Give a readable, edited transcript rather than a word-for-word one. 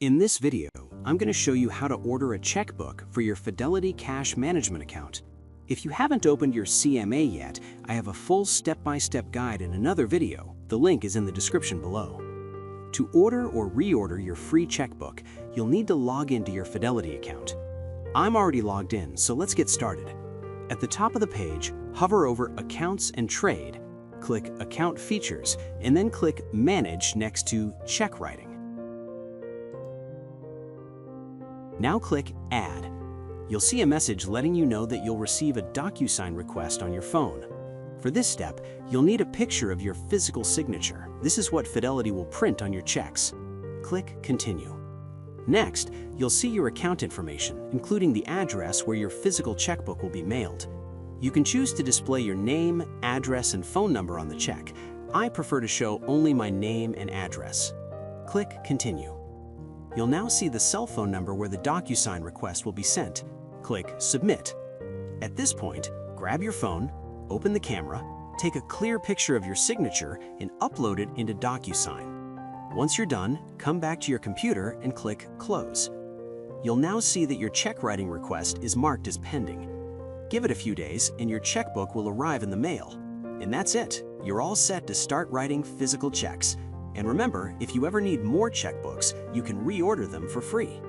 In this video, I'm going to show you how to order a checkbook for your Fidelity Cash Management Account. If you haven't opened your CMA yet, I have a full step-by-step guide in another video. The link is in the description below. To order or reorder your free checkbook, you'll need to log into your Fidelity account. I'm already logged in, so let's get started. At the top of the page, hover over Accounts and Trade, click Account Features, and then click Manage next to Check Writing. Now click Add. You'll see a message letting you know that you'll receive a DocuSign request on your phone. For this step, you'll need a picture of your physical signature. This is what Fidelity will print on your checks. Click Continue. Next, you'll see your account information, including the address where your physical checkbook will be mailed. You can choose to display your name, address, and phone number on the check. I prefer to show only my name and address. Click Continue. You'll now see the cell phone number where the DocuSign request will be sent. Click Submit. At this point, grab your phone, open the camera, take a clear picture of your signature, and upload it into DocuSign. Once you're done, come back to your computer and click Close. You'll now see that your check writing request is marked as pending. Give it a few days and your checkbook will arrive in the mail. And that's it. You're all set to start writing physical checks. And remember, if you ever need more checkbooks, you can reorder them for free.